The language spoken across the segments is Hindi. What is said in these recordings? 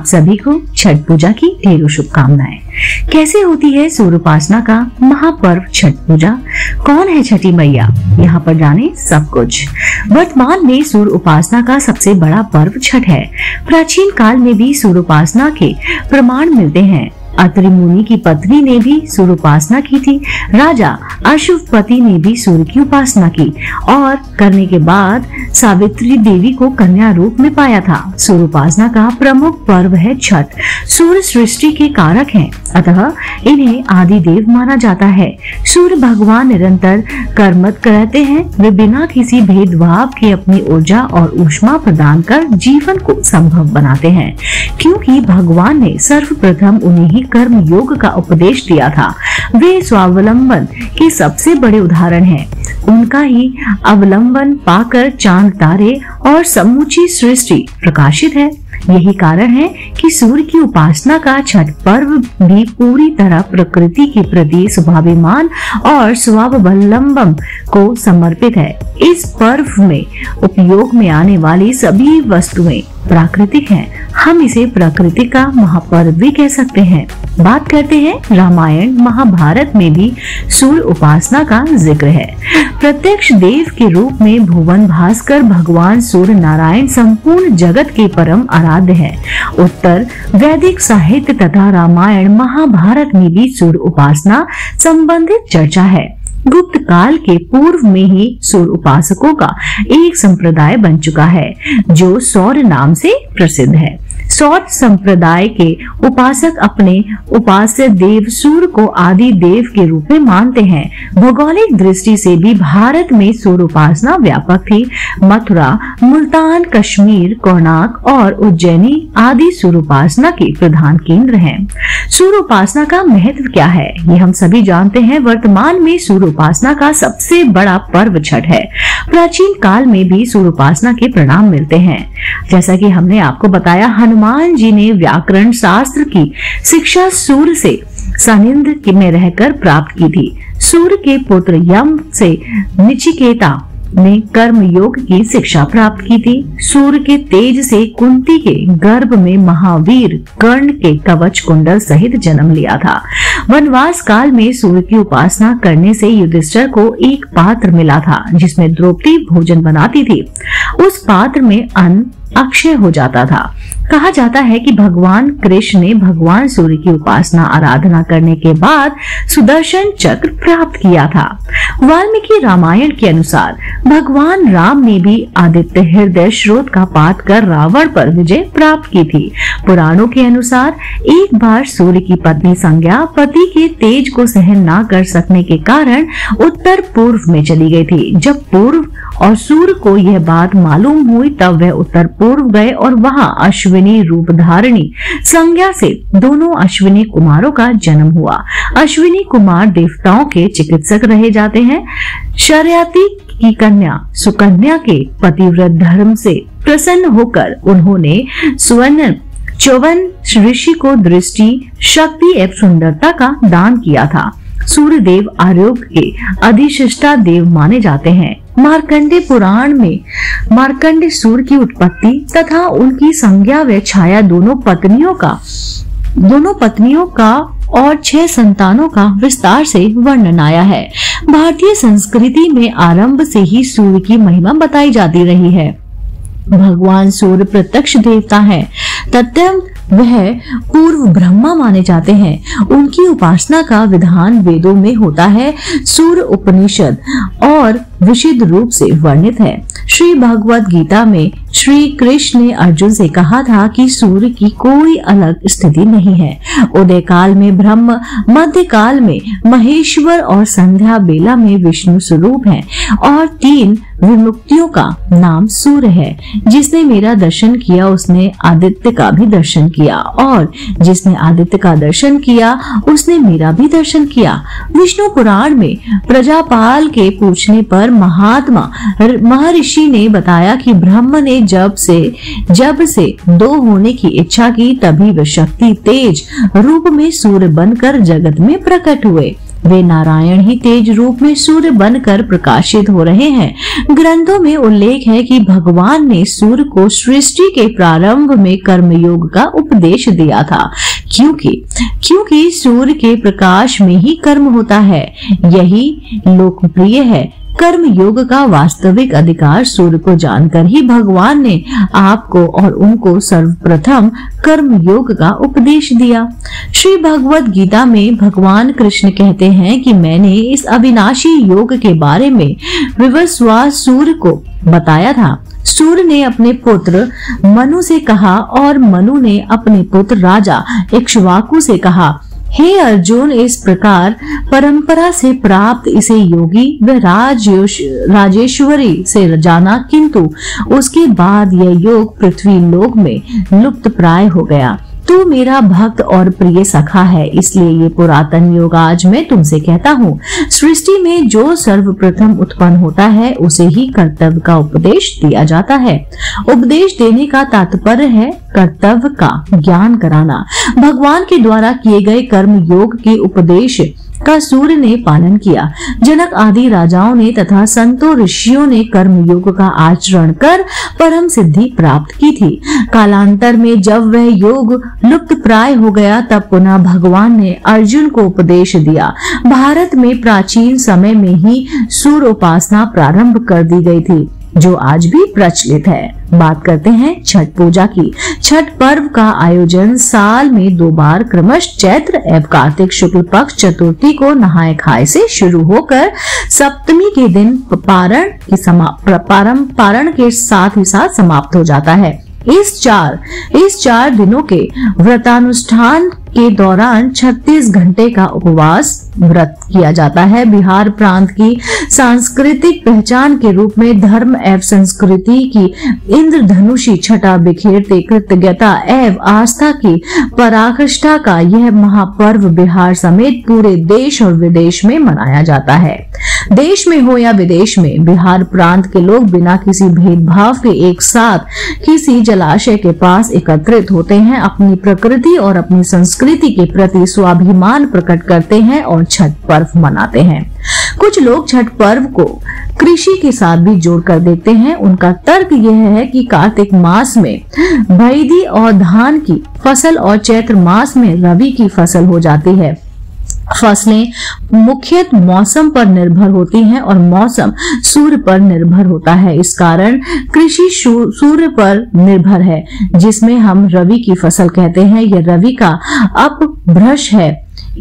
आप सभी को छठ पूजा की ढेरों शुभकामनाएं। कैसे होती है सूर्य उपासना का महापर्व छठ पूजा, कौन है छठी मैया, यहाँ पर जाने सब कुछ। वर्तमान में सूर्य उपासना का सबसे बड़ा पर्व छठ है। प्राचीन काल में भी सूर्य उपासना के प्रमाण मिलते हैं। अत्रि मुनि की पत्नी ने भी सूर्य उपासना की थी। राजा अशुभपति ने भी सूर्य की उपासना की और करने के बाद सावित्री देवी को कन्या रूप में पाया था। सूर्य उपासना का प्रमुख पर्व है छठ। सूर्य सृष्टि के कारक हैं, अतः इन्हें आदि देव माना जाता है। सूर्य भगवान निरंतर कर्मरत रहते हैं। वे बिना किसी भेदभाव के अपनी ऊर्जा और ऊष्मा प्रदान कर जीवन को संभव बनाते हैं, क्योंकि भगवान ने सर्वप्रथम उन्हें ही कर्म योग का उपदेश दिया था। वे स्वावलंबन के सबसे बड़े उदाहरण हैं। उनका ही अवलंबन पाकर चांद तारे और समूची सृष्टि प्रकाशित है। यही कारण है कि सूर्य की उपासना का छठ पर्व भी पूरी तरह प्रकृति के प्रति स्वाभिमान और स्वावलंबन को समर्पित है। इस पर्व में उपयोग में आने वाली सभी वस्तुएं प्राकृतिक हैं। हम इसे प्रकृति का महापर्व भी कह सकते हैं। बात करते हैं रामायण महाभारत में भी सूर्य उपासना का जिक्र है। प्रत्यक्ष देव के रूप में भुवन भास्कर भगवान सूर्य नारायण संपूर्ण जगत के परम आराध्य है। उत्तर वैदिक साहित्य तथा रामायण महाभारत में भी सूर्य उपासना संबंधित चर्चा है। गुप्त काल के पूर्व में ही सूर्य उपासकों का एक संप्रदाय बन चुका है, जो सौर नाम से प्रसिद्ध है। सौर संप्रदाय के उपासक अपने उपास्य देव सूर्य को आदि देव के रूप में मानते हैं। भौगोलिक दृष्टि से भी भारत में सूर्य उपासना व्यापक थी। मथुरा, मुल्तान, कश्मीर, कोणार्क और उज्जैनी आदि सूर्य उपासना के प्रधान केंद्र हैं। सूर्य उपासना का महत्व क्या है, ये हम सभी जानते हैं। वर्तमान में सूर्य उपासना का सबसे बड़ा पर्व छठ है। प्राचीन काल में भी सूर्य उपासना के प्रणाम मिलते हैं। जैसा कि हमने आपको बताया, हनुमान जी ने व्याकरण शास्त्र की शिक्षा सूर्य से सानिध्य में रहकर प्राप्त की थी। सूर्य के पुत्र यम से नचिकेता ने कर्म योग की शिक्षा प्राप्त की थी। सूर्य के तेज से कुंती के गर्भ में महावीर कर्ण के कवच कुंडल सहित जन्म लिया था। वनवास काल में सूर्य की उपासना करने से युधिष्ठिर को एक पात्र मिला था, जिसमें द्रौपदी भोजन बनाती थी। उस पात्र में अन्न अक्षय हो जाता था। कहा जाता है कि भगवान कृष्ण ने भगवान सूर्य की उपासना आराधना करने के बाद सुदर्शन चक्र प्राप्त किया था। वाल्मीकि रामायण के अनुसार भगवान राम ने भी आदित्य हृदय स्रोत का पाठ कर रावण पर विजय प्राप्त की थी। पुराणों के अनुसार एक बार सूर्य की पत्नी संज्ञा पति के तेज को सहन न कर सकने के कारण उत्तर पूर्व में चली गई थी। जब पूर्व और सूर्य को यह बात मालूम हुई, तब वह उत्तर पूर्व गए और वहां अश्विनी रूप धारिणी संज्ञा से दोनों अश्विनी कुमारों का जन्म हुआ। अश्विनी कुमार देवताओं के चिकित्सक रहे जाते हैं। शर्याती की कन्या सुकन्या के पतिव्रत धर्म से प्रसन्न होकर उन्होंने स्वर्ण चौवन ऋषि को दृष्टि, शक्ति एवं सुंदरता का दान किया था। सूर्य देव आरोग्य के अधिष्ठा देव माने जाते हैं। मार्कंडे पुराण में मार्कंडे सूर्य की उत्पत्ति तथा उनकी संज्ञा व छाया दोनों पत्नियों का और 6 संतानों का विस्तार से वर्णन आया है। भारतीय संस्कृति में आरंभ से ही सूर्य की महिमा बताई जाती रही है। भगवान सूर्य प्रत्यक्ष देवता है, तथा वह पूर्व ब्रह्मा माने जाते हैं। उनकी उपासना का विधान वेदों में होता है। सूर्य उपनिषद और विशुद्ध रूप से वर्णित है। श्री भगवत गीता में श्री कृष्ण ने अर्जुन से कहा था कि सूर्य की कोई अलग स्थिति नहीं है। उदय काल में ब्रह्म, मध्य काल में महेश्वर और संध्या बेला में विष्णु स्वरूप है। और 3 विमुक्तियों का नाम सूर्य है। जिसने मेरा दर्शन किया उसने आदित्य का भी दर्शन किया, और जिसने आदित्य का दर्शन किया उसने मेरा भी दर्शन किया। विष्णु पुराण में प्रजापाल के पूछने पर महात्मा महर्षि ने बताया कि ब्रह्म ने जब से 2 होने की इच्छा की, तभी वह शक्ति तेज रूप में सूर्य बनकर जगत में प्रकट हुए। वे नारायण ही तेज रूप में सूर्य बनकर प्रकाशित हो रहे हैं। ग्रंथों में उल्लेख है कि भगवान ने सूर्य को सृष्टि के प्रारंभ में कर्मयोग का उपदेश दिया था, क्योंकि सूर्य के प्रकाश में ही कर्म होता है। यही लोकप्रिय है। कर्म योग का वास्तविक अधिकार सूर्य को जानकर ही भगवान ने आपको और उनको सर्वप्रथम कर्म योग का उपदेश दिया। श्री भगवत गीता में भगवान कृष्ण कहते हैं कि मैंने इस अविनाशी योग के बारे में विवस्वास सूर्य को बताया था। सूर्य ने अपने पुत्र मनु से कहा और मनु ने अपने पुत्र राजा इक्ष्वाकु से कहा, हे अर्जुन, इस प्रकार परंपरा से प्राप्त इसे योगी व राजेश्वरी से जाना, किंतु उसके बाद यह योग पृथ्वी लोक में लुप्त प्राय हो गया। तू मेरा भक्त और प्रिय सखा है, इसलिए ये पुरातन योग आज मैं तुमसे कहता हूँ। सृष्टि में जो सर्वप्रथम उत्पन्न होता है उसे ही कर्तव्य का उपदेश दिया जाता है। उपदेश देने का तात्पर्य है कर्तव्य का ज्ञान कराना। भगवान के द्वारा किए गए कर्म योग के उपदेश का सूर्य ने पालन किया। जनक आदि राजाओं ने तथा संतों ऋषियों ने कर्म योग का आचरण कर परम सिद्धि प्राप्त की थी। कालांतर में जब वह योग लुप्त प्राय हो गया, तब पुनः भगवान ने अर्जुन को उपदेश दिया। भारत में प्राचीन समय में ही सूर्य उपासना प्रारंभ कर दी गई थी, जो आज भी प्रचलित है। बात करते हैं छठ पूजा की। छठ पर्व का आयोजन साल में 2 बार क्रमश चैत्र एवं कार्तिक शुक्ल पक्ष चतुर्थी को नहाय खाए से शुरू होकर सप्तमी के दिन पारण के साथ ही साथ समाप्त हो जाता है। इस चार दिनों के व्रतानुष्ठान के दौरान 36 घंटे का उपवास व्रत किया जाता है। बिहार प्रांत की सांस्कृतिक पहचान के रूप में धर्म एवं संस्कृति की इंद्रधनुषी छटा बिखेरते कृतज्ञता एवं आस्था की पराकाष्ठा का यह महापर्व बिहार समेत पूरे देश और विदेश में मनाया जाता है। देश में हो या विदेश में, बिहार प्रांत के लोग बिना किसी भेदभाव के एक साथ किसी जलाशय के पास एकत्रित होते हैं, अपनी प्रकृति और अपनी संस्कृति के प्रति स्वाभिमान प्रकट करते हैं और छठ पर्व मनाते हैं। कुछ लोग छठ पर्व को कृषि के साथ भी जोड़कर देखते हैं। उनका तर्क यह है कि कार्तिक मास में बैदी और धान की फसल और चैत्र मास में रबी की फसल हो जाती है। फसलें मुख्यतः मौसम पर निर्भर होती हैं और मौसम सूर्य पर निर्भर होता है। इस कारण कृषि सूर्य पर निर्भर है, जिसमें हम रबी की फसल कहते हैं। यह रबी का अपभ्रंश है।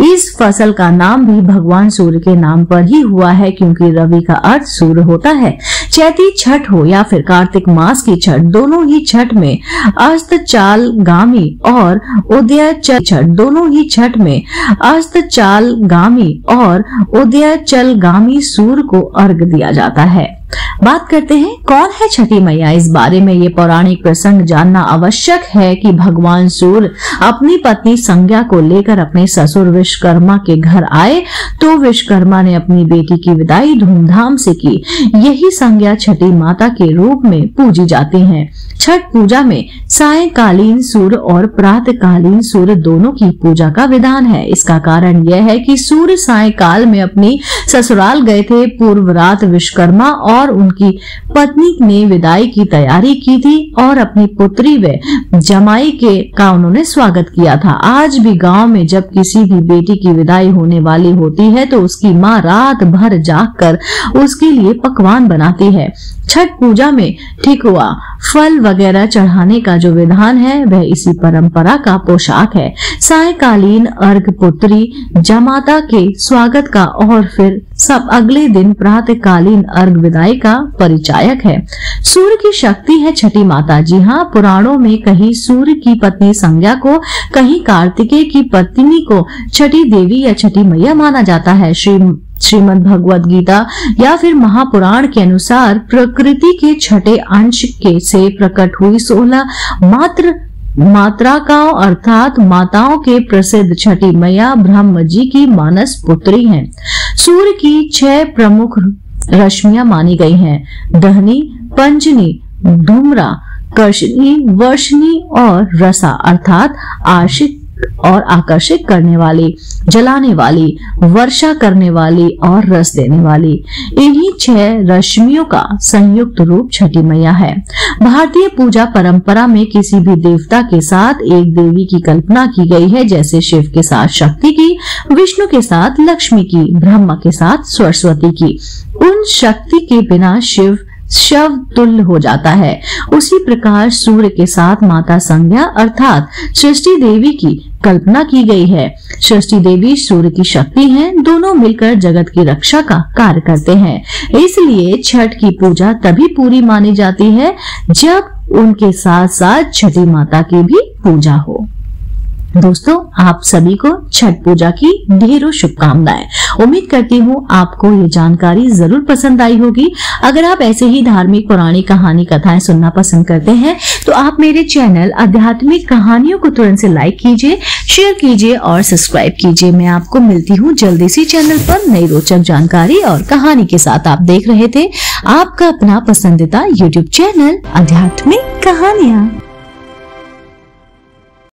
इस फसल का नाम भी भगवान सूर्य के नाम पर ही हुआ है, क्योंकि रवि का अर्थ सूर्य होता है। चैती छठ हो या फिर कार्तिक मास की छठ, दोनों ही छठ में अस्ताचलगामी और उदयाचल छठ, दोनों ही छठ में अस्ताचलगामी और उदयाचलगामी सूर्य को अर्घ दिया जाता है। बात करते हैं कौन है छठी मैया। इस बारे में ये पौराणिक प्रसंग जानना आवश्यक है कि भगवान सूर्य अपनी पत्नी संज्ञा को लेकर अपने ससुर विश्वकर्मा के घर आए, तो विश्वकर्मा ने अपनी बेटी की विदाई धूमधाम से की। यही संज्ञा छठी माता के रूप में पूजी जाती हैं। छठ पूजा में सायंकालीन सूर्य और प्रातःकालीन सूर्य दोनों की पूजा का विधान है। इसका कारण यह है कि सूर्य सायंकाल में अपनी ससुराल गए थे। पूर्व रात विश्वकर्मा और उनकी पत्नी ने विदाई की तैयारी की थी और अपनी पुत्री व जमाई का उन्होंने स्वागत किया था। आज भी गांव में जब किसी भी बेटी की विदाई होने वाली होती है तो उसकी माँ रात भर जागकर उसके लिए पकवान बनाती है। छठ पूजा में ठेकुआ, फल वगैरह चढ़ाने का जो विधान है वह इसी परंपरा का पोशाक है। सायंकालीन अर्घ पुत्री जमाता के स्वागत का और फिर सब अगले दिन प्रातःकालीन अर्घ विदाई का परिचायक है। सूर्य की शक्ति है छठी माता। जी हाँ, पुराणों में कहीं सूर्य की पत्नी संज्ञा को, कहीं कार्तिकेय की पत्नी को छठी देवी या छठी मैया माना जाता है। श्रीमद् भगवत गीता या फिर महापुराण के अनुसार प्रकृति के छठे अंश के से प्रकट हुई 16 मातृकाओं अर्थात माताओं के प्रसिद्ध छठी मैया ब्रह्म जी की मानस पुत्री हैं। सूर्य की 6 प्रमुख रश्मियां मानी गई हैं: दहनी, पंचनी, धूम्रा, कर्षणी, वर्षणी और रसा अर्थात आशिक और आकर्षित करने वाली, जलाने वाली, वर्षा करने वाली और रस देने वाली, इन्हीं 6 रश्मियों का संयुक्त रूप छठी मैया है। भारतीय पूजा परंपरा में किसी भी देवता के साथ एक देवी की कल्पना की गई है, जैसे शिव के साथ शक्ति की, विष्णु के साथ लक्ष्मी की, ब्रह्मा के साथ सरस्वती की। उन शक्ति के बिना शिव शव तुल्य हो जाता है। उसी प्रकार सूर्य के साथ माता संज्ञा अर्थात सृष्टि देवी की कल्पना की गई है। सृष्टि देवी सूर्य की शक्ति हैं, दोनों मिलकर जगत की रक्षा का कार्य करते हैं। इसलिए छठ की पूजा तभी पूरी मानी जाती है जब उनके साथ साथ छठी माता की भी पूजा हो। दोस्तों, आप सभी को छठ पूजा की ढेरों शुभकामनाएं। उम्मीद करती हूँ आपको ये जानकारी जरूर पसंद आई होगी। अगर आप ऐसे ही धार्मिक पौराणिक कहानी कथाएं सुनना पसंद करते हैं तो आप मेरे चैनल आध्यात्मिक कहानियों को तुरंत से लाइक कीजिए, शेयर कीजिए और सब्सक्राइब कीजिए। मैं आपको मिलती हूँ जल्दी सी चैनल पर नई रोचक जानकारी और कहानी के साथ। आप देख रहे थे आपका अपना पसंदीदा YouTube चैनल आध्यात्मिक कहानियाँ।